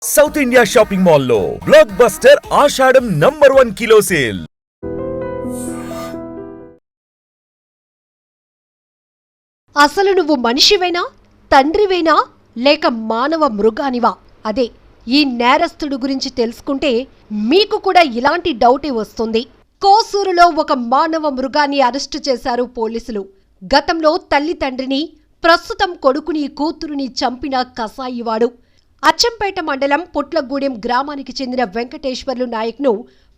South India shopping మాల్లో block buster ఆషాఢం #1 kilo sale. అసలు నువ్వు మనిషివేనా, తండ్రివేనా, లేక మానవ మృగానివా? అదే ఈ నేరస్తుడు గురించి తెలుసుకుంటే మీకు కూడా ఇలాంటి డౌటే వస్తుంది. కోసూరులో ఒక మానవ మృగాన్ని అరెస్టు చేశారు పోలీసులు. గతంలో తల్లి తండ్రిని, ప్రస్తుతం కొడుకుని కూతురుని చంపిన కసాయివాడు. అచ్చంపేట మండలం పుట్లగూడెం గ్రామానికి చెందిన వెంకటేశ్వర్లు నాయక్ను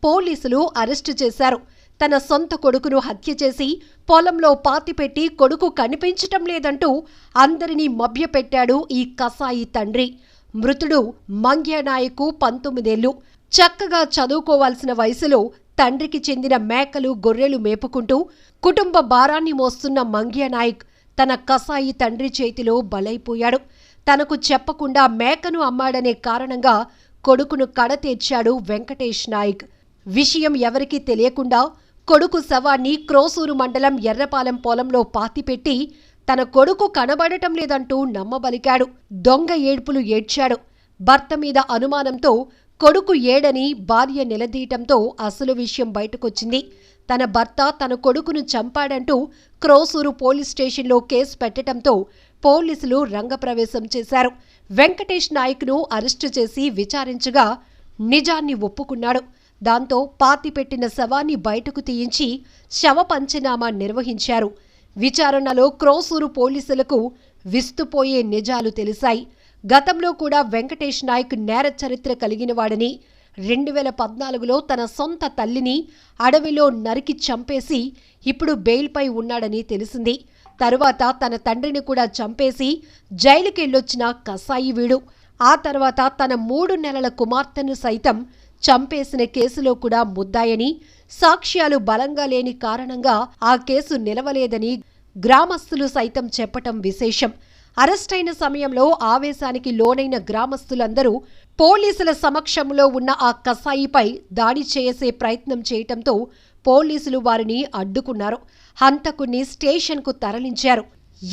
పోలీసులు అరెస్టు చేశారు. తన సొంత కొడుకును హత్య చేసి పొలంలో పాతిపెట్టి కొడుకు కనిపించటం లేదంటూ అందరినీ మభ్యపెట్టాడు ఈ కసాయి తండ్రి. మృతుడు మంగ్యనాయకు 19 ఏళ్లు. చక్కగా చదువుకోవాల్సిన వయసులో తండ్రికి చెందిన మేకలు, గొర్రెలు మేపుకుంటూ కుటుంబ భారాన్ని మోస్తున్న మంగ్యనాయక్ తన కసాయి తండ్రి చేతిలో బలైపోయాడు. తనకు చెప్పకుండా మేకను అమ్మాడనే కారణంగా కొడుకును కడతీర్చాడు వెంకటేష్ నాయక్. విషయం ఎవరికీ తెలియకుండా కొడుకు శవాన్ని క్రోసూరు మండలం ఎర్రపాలెం పొలంలో పాతిపెట్టి తన కొడుకు కనబడటం లేదంటూ నమ్మబలికాడు. దొంగ ఏడ్పులు ఏడ్చాడు. భర్త మీద అనుమానంతో కొడుకు ఏడని భార్య నిలదీయటంతో అసలు విషయం బయటకొచ్చింది. తన భర్త తన కొడుకును చంపాడంటూ క్రోసూరు పోలీస్ స్టేషన్లో కేసు పెట్టడంతో పోలీసులు రంగప్రవేశం చేశారు. వెంకటేష్ నాయక్ను అరెస్టు చేసి విచారించగా నిజాన్ని ఒప్పుకున్నాడు. దాంతో పాతిపెట్టిన శవాన్ని బయటకు తీయించి శవ పంచనామా నిర్వహించారు. విచారణలో క్రోసూరు పోలీసులకు విస్తుపోయే నిజాలు తెలిసాయి. గతంలో కూడా వెంకటేష్ నాయక్ నేర చరిత్ర కలిగినవాడని, 2014లో తన సొంత తల్లిని అడవిలో నరికి చంపేసి ఇప్పుడు బెయిల్పై ఉన్నాడని తెలిసింది. తరువాత తన తండ్రిని కూడా చంపేసి జైలుకెళ్ళొచ్చిన కసాయి వీడు. ఆ తర్వాత తన 3 నెలల కుమార్తెను సైతం చంపేసిన కేసులో కూడా ముద్దాయని, సాక్ష్యాలు బలంగా లేని కారణంగా ఆ కేసు నిలవలేదని గ్రామస్తులు సైతం చెప్పటం విశేషం. అరెస్టైన సమయంలో ఆవేశానికి లోనైన గ్రామస్తులందరూ పోలీసుల సమక్షంలో ఉన్న ఆ కసాయిపై దాడి చేసే ప్రయత్నం చేయటంతో పోలీసులు వారిని అడ్డుకున్నారు. హంతకుణ్ణి స్టేషన్కు తరలించారు.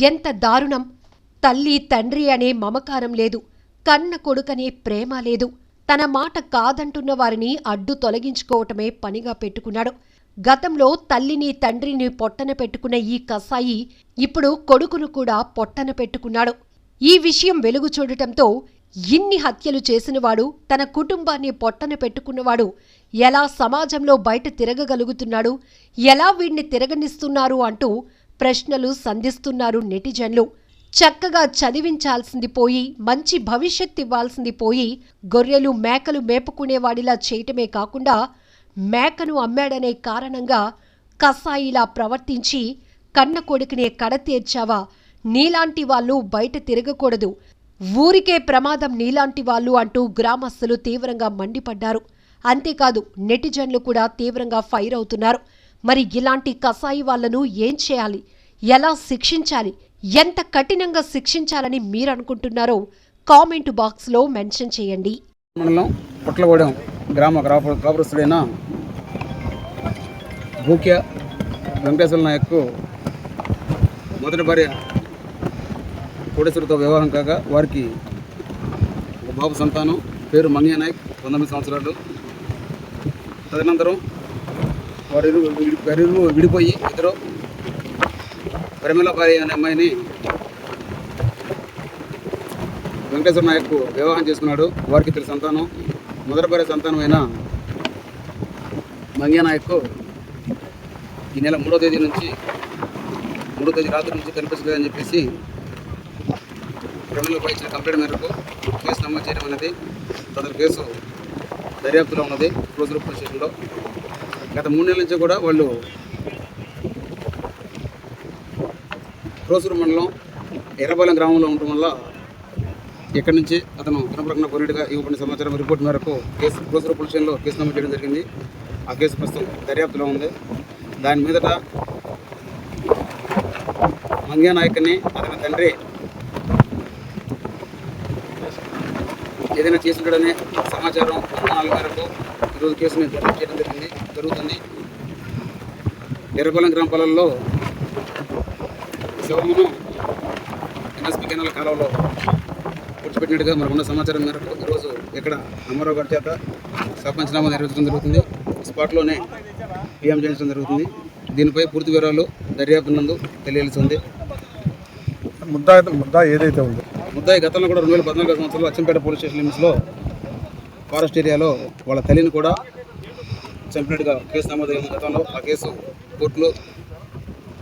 ఎంత దారుణం! తల్లి తండ్రి అనే మమకారం లేదు, కన్న కొడుకనే ప్రేమ లేదు. తన మాట కాదంటున్న వారిని అడ్డు తొలగించుకోవటమే పనిగా పెట్టుకున్నాడు. గతంలో తల్లిని తండ్రిని పొట్టన పెట్టుకున్న ఈ కసాయి ఇప్పుడు కొడుకును కూడా పొట్టన పెట్టుకున్నాడు. ఈ విషయం వెలుగు చూడటంతో ఇన్ని హత్యలు చేసినవాడు, తన కుటుంబాన్ని పొట్టన పెట్టుకున్నవాడు ఎలా సమాజంలో బయట తిరగగలుగుతున్నాడు, ఎలా వీడిని తిరగనిస్తున్నారు అంటూ ప్రశ్నలు సంధిస్తున్నారు నెటిజన్లు. చక్కగా చదివించాల్సింది పోయి, మంచి భవిష్యత్ ఇవ్వాల్సింది పోయి, గొర్రెలు మేకలు మేపుకునేవాడిలా చేయటమే కాకుండా మేకను అమ్మాడనే కారణంగా కసాయిలా ప్రవర్తించి కన్న కొడుకునే కడతీర్చావా? నీలాంటి వాళ్ళు బయట తిరగకూడదు, ఊరికే ప్రమాదం నీలాంటి వాళ్ళు అంటూ గ్రామస్తులు తీవ్రంగా మండిపడ్డారు. అంతేకాదు నెటిజన్లు కూడా తీవ్రంగా ఫైర్ అవుతున్నారు. మరి ఇలాంటి కసాయి వాళ్లను ఏం చేయాలి, ఎలా శిక్షించాలి, ఎంత కఠినంగా శిక్షించాలని మీరు అనుకుంటున్నారో కామెంట్ బాక్స్లో మెన్షన్ చేయండి. మండలం పుట్లగూడెం గ్రామ కాపురస్తుడైన భూక్య వెంకటేశ్వర నాయక్ మొదటి భార్య కోటేశ్వరితో వివాహం కాగా వారికి ఒక బాబు సంతానం, పేరు మంగ్య నాయక్, 19 సంవత్సరాలు. తదనంతరం వారు విడిపోయి ఇద్దరు పరిమళ భార్య అనే అమ్మాయిని వెంకటేశ్వర నాయక్ వివాహం చేసుకున్నాడు. వారికి ఇద్దరు సంతానం. మొదటి భార్య సంతానమైన మంగ్య నాయక్ ఈ నెల 3వ తేదీ రాత్రి నుంచి కనిపించలేదని చెప్పేసి క్రిమినల్పై ఇచ్చిన కంప్లైంట్ మేరకు కేసు నమోదు చేయడం అనేది తదుపరి కేసు దర్యాప్తులో ఉన్నది క్రోసూరు పోలీస్ స్టేషన్లో. గత 3 నెలల నుంచి కూడా వాళ్ళు క్రోసూరు మండలం ఎర్రపాలెం గ్రామంలో ఉండటం వల్ల ఇక్కడి నుంచి అతను తనప్రకటన కోరికగా ఇవ్వబడిన సమాచారం రిపోర్ట్ మేరకు క్రోసూరు పోలీస్ స్టేషన్లో కేసు నమోదు చేయడం జరిగింది. ఆ కేసు ప్రస్తుతం దర్యాప్తులో ఉంది. దాని మీదట మంగ్య నాయక్ని అతని తండ్రి ఏదైనా చేసుకుంటాడనే సమాచారం అనుమానాల మేరకు ఈరోజు కేసుని దర్యాప్తు చేయడం జరుగుతుంది. ఎర్రపాలెం గ్రామ పొలాల్లో శవమును ఎన్ఎస్పి కెనాల్ కాలంలో పూడ్చిపెట్టినట్టుగా మనకున్న సమాచారం మేరకు ఈరోజు ఇక్కడ అమ్మారావు గారి చేత సర్పంచ్నామా నిర్వహించడం జరుగుతుంది. స్పాట్లోనే పిఎం చేయించడం జరుగుతుంది. దీనిపై పూర్తి వివరాలు దర్యాప్తు నందు తెలియాల్సి ఉంది. ముద్దా ఏదైతే ఉందో ముద్దాయి గతంలో కూడా 2014 సంవత్సరంలో అచ్చంపేట పోలీస్ స్టేషన్ లిమిట్స్లో ఫారెస్ట్ ఏరియాలో వాళ్ళ తల్లిని కూడా చంపినట్టుగా కేసు నమోదైంది. గతంలో ఆ కేసు కోర్టులో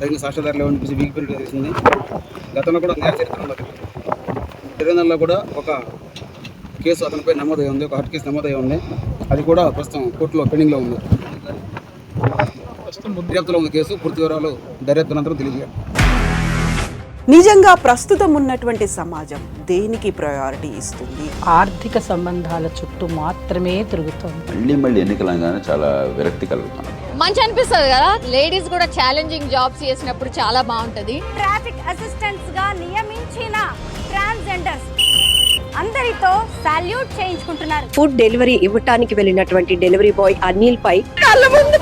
తగిన సాక్ష్యాధారాలు లేవని చెప్పేసి వీక్ పీరియడ్ చేసింది. గతంలో కూడా నేర చరిత్ర ఉంది. తెలంగాణలో కూడా ఒక కేసు అతనిపై నమోదై ఉంది, ఒక హత్య కేసు నమోదై ఉంది. అది కూడా ప్రస్తుతం కోర్టులో పెండింగ్లో ఉంది. దర్యాప్తులో ఉన్న కేసు పూర్తి వివరాలు దర్యాప్తు అనంతరం తెలియజేయాలి. నిజంగా ప్రస్తుతం ఉన్నటువంటి సమాజం దేనికి ప్రయారిటీ ఇస్తుంది? ఆర్థిక సంబంధాల చుట్టూ మాత్రమే తిరుగుతోంది. మళ్ళీ ఎన్నికలంగానే చాలా విరక్తి కలుగుతున్నాం. మంచి అనిపిస్తుంది కదా, లేడీస్ కూడా ఛాలెంజింగ్ జాబ్స్ చేసినప్పుడు చాలా బాగుంటది. ట్రాఫిక్ అసిస్టెంట్స్ గా నియమించిన ట్రాన్స్జెండర్స్ అందరితో సాల్యూట్ చేయించుకుంటున్నారు. ఫుడ్ డెలివరీ ఇవ్వటానికి వెళ్ళినటువంటి డెలివరీ బాయ్ అనిల్ పై కళ్ళ ముందు